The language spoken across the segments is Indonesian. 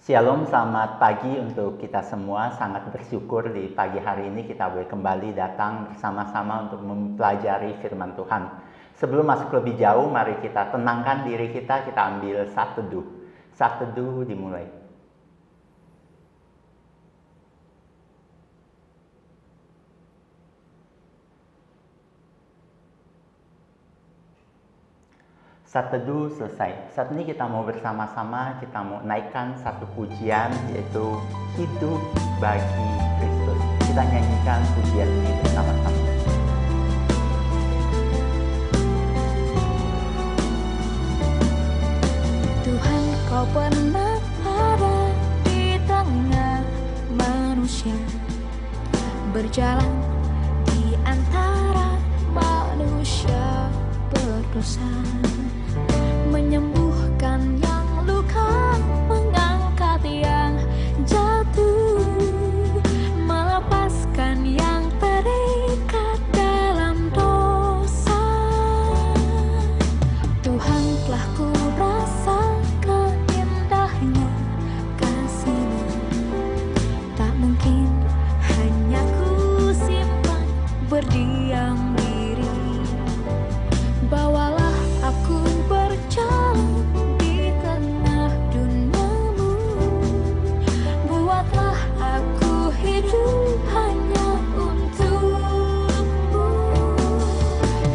Shalom, selamat pagi untuk kita semua. Sangat bersyukur di pagi hari ini kita boleh kembali datang bersama-sama untuk mempelajari firman Tuhan. Sebelum masuk lebih jauh, mari kita tenangkan diri kita ambil saat teduh. Saat teduh dimulai. Saat teduh selesai. Saat ini kita mau bersama-sama, kita mau naikkan satu pujian, yaitu Hidup Bagi Kristus. Kita nyanyikan pujian ini bersama-sama. Tuhan, Kau pernah ada di tengah manusia, berjalan di antara manusia berdosa, menyembuhkan yang luka, mengangkat yang jatuh, melepaskan yang terikat dalam dosa. Tuhan, telah ku rasakan indahnya kasih-Mu, tak mungkin hanya ku simpan berdiam diri. Bawalah aku berjalan di tengah dunia-Mu, buatlah aku hidup hanya untuk-Mu.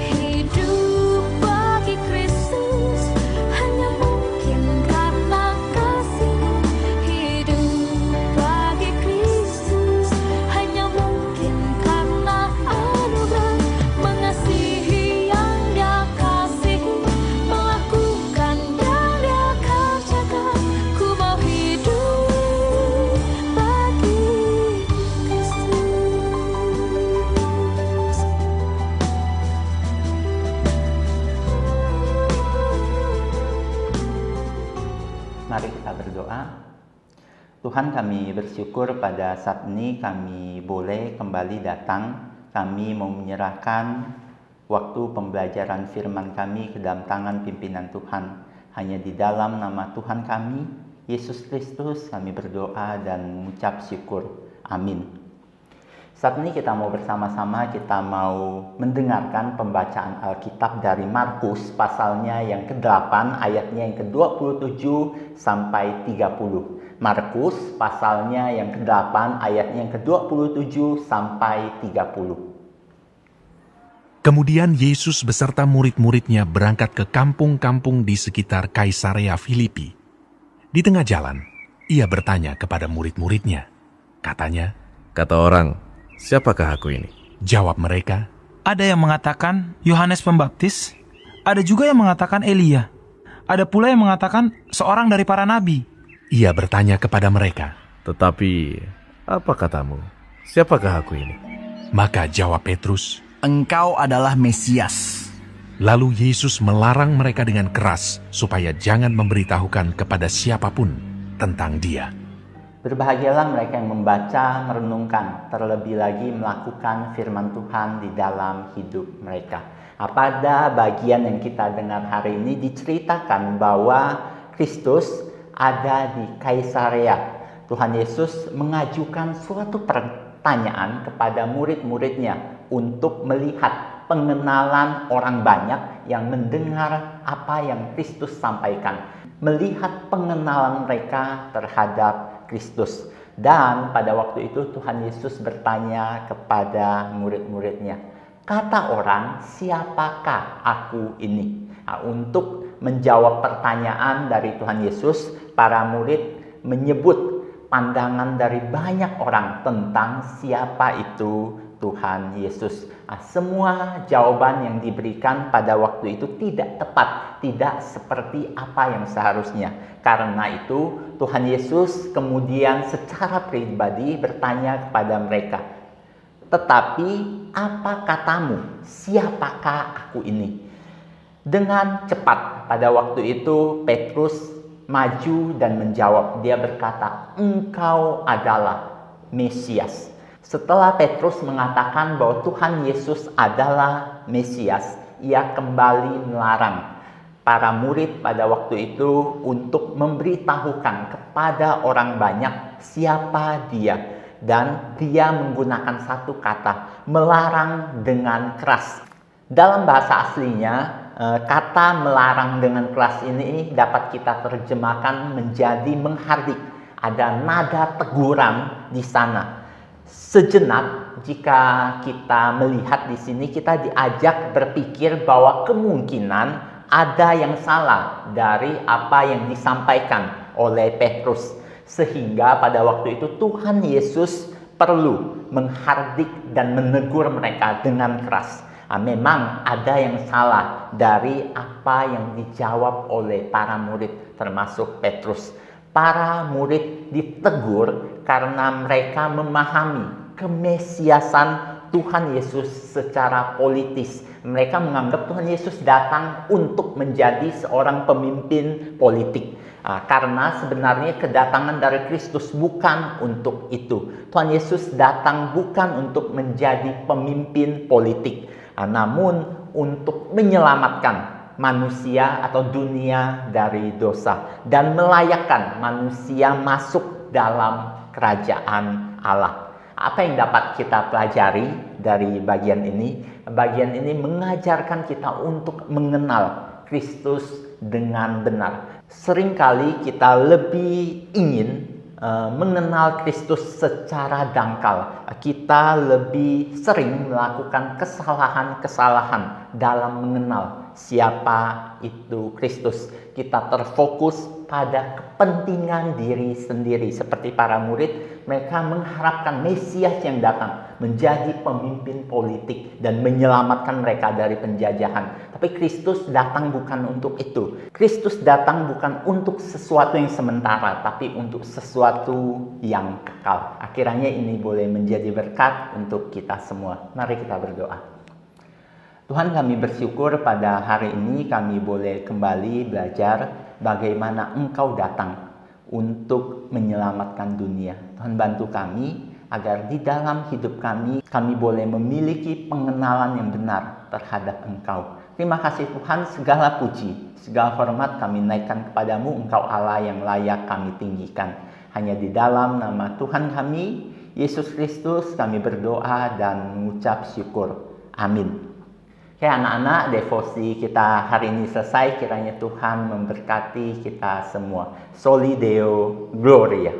Hidup bagi Kristus hanya mungkin karena kasih-Mu. Hidup bagi Kristus hanya mungkin karena anugerah, mengasihi yang Dia kasihi, melakukan yang Dia kerjakan. Ku mau hidup bagi Kristus. Mari kita berdoa. Tuhan, kami bersyukur pada saat ini kami boleh kembali datang. Kami mau menyerahkan waktu pembelajaran firman kami ke dalam tangan pimpinan Tuhan. Hanya di dalam nama Tuhan kami, Yesus Kristus, kami berdoa dan mengucap syukur. Amin. Saat ini kita mau bersama-sama, kita mau mendengarkan pembacaan Alkitab dari Markus, pasalnya yang ke-8, ayatnya yang ke-27 sampai 30. Markus, pasalnya yang ke-8, ayatnya yang ke-27 sampai 30. Kemudian Yesus beserta murid-muridnya berangkat ke kampung-kampung di sekitar Kaisarea Filipi. Di tengah jalan, ia bertanya kepada murid-muridnya. Katanya, Kata orang, siapakah aku ini? jawab mereka, Ada yang mengatakan Yohanes Pembaptis, ada juga yang mengatakan Elia, ada pula yang mengatakan seorang dari para nabi. ia bertanya kepada mereka. Tetapi, apa katamu? Siapakah aku ini? Maka jawab Petrus. Engkau adalah Mesias. Lalu Yesus melarang mereka dengan keras supaya jangan memberitahukan kepada siapapun tentang Dia. Berbahagialah mereka yang membaca, merenungkan, terlebih lagi melakukan firman Tuhan di dalam hidup mereka. Pada bagian yang kita dengar hari ini diceritakan bahwa Kristus ada di Kaisarea. Tuhan Yesus mengajukan suatu pertanyaan kepada murid-muridnya untuk melihat pengenalan orang banyak yang mendengar apa yang Kristus sampaikan. Melihat pengenalan mereka terhadap Kristus. Dan pada waktu itu Tuhan Yesus bertanya kepada murid-muridnya, kata orang, siapakah aku ini? Nah, untuk menjawab pertanyaan dari Tuhan Yesus, para murid menyebut pandangan dari banyak orang tentang siapa itu Tuhan Yesus. Nah, semua jawaban yang diberikan pada waktu itu tidak tepat, tidak seperti apa yang seharusnya. Karena itu Tuhan Yesus kemudian secara pribadi bertanya kepada mereka, tetapi apa katamu? Siapakah aku ini? Dengan cepat pada waktu itu Petrus maju dan menjawab. Dia berkata, engkau adalah Mesias. Setelah Petrus mengatakan bahwa Tuhan Yesus adalah Mesias, ia kembali melarang para murid pada waktu itu untuk memberitahukan kepada orang banyak siapa dia. Dan dia menggunakan satu kata, melarang dengan keras. Dalam bahasa aslinya, kata melarang dengan keras ini dapat kita terjemahkan menjadi menghardik. Ada nada teguran di sana. Sejenak jika kita melihat di sini, kita diajak berpikir bahwa kemungkinan ada yang salah dari apa yang disampaikan oleh Petrus. Sehingga pada waktu itu Tuhan Yesus perlu menghardik dan menegur mereka dengan keras. Memang ada yang salah dari apa yang dijawab oleh para murid, termasuk Petrus. Para murid ditegur karena mereka memahami kemesiasan Tuhan Yesus secara politis. Mereka menganggap Tuhan Yesus datang untuk menjadi seorang pemimpin politik. Karena sebenarnya kedatangan dari Kristus bukan untuk itu. Tuhan Yesus datang bukan untuk menjadi pemimpin politik, namun untuk menyelamatkan manusia atau dunia dari dosa dan melayakkan manusia masuk dalam kerajaan Allah. Apa yang dapat kita pelajari dari bagian ini? Bagian ini mengajarkan kita untuk mengenal Kristus dengan benar. Seringkali kita lebih ingin mengenal Kristus secara dangkal. Kita lebih sering melakukan kesalahan-kesalahan dalam mengenal siapa itu Kristus. Kita terfokus pada kepentingan diri sendiri. Seperti para murid, mereka mengharapkan Mesias yang datang menjadi pemimpin politik dan menyelamatkan mereka dari penjajahan. Tapi Kristus datang bukan untuk itu. Kristus datang bukan untuk sesuatu yang sementara, tapi untuk sesuatu yang kekal. Akhirnya ini boleh menjadi berkat untuk kita semua. Mari kita berdoa. Tuhan, kami bersyukur pada hari ini kami boleh kembali belajar bagaimana Engkau datang untuk menyelamatkan dunia. Tuhan, bantu kami agar di dalam hidup kami boleh memiliki pengenalan yang benar terhadap Engkau. Terima kasih Tuhan, segala puji, segala hormat kami naikkan kepadamu, Engkau Allah yang layak kami tinggikan. Hanya di dalam nama Tuhan kami, Yesus Kristus, kami berdoa dan mengucap syukur. Amin. Oke anak-anak, devosi kita hari ini selesai. Kiranya Tuhan memberkati kita semua. Soli Deo Gloria.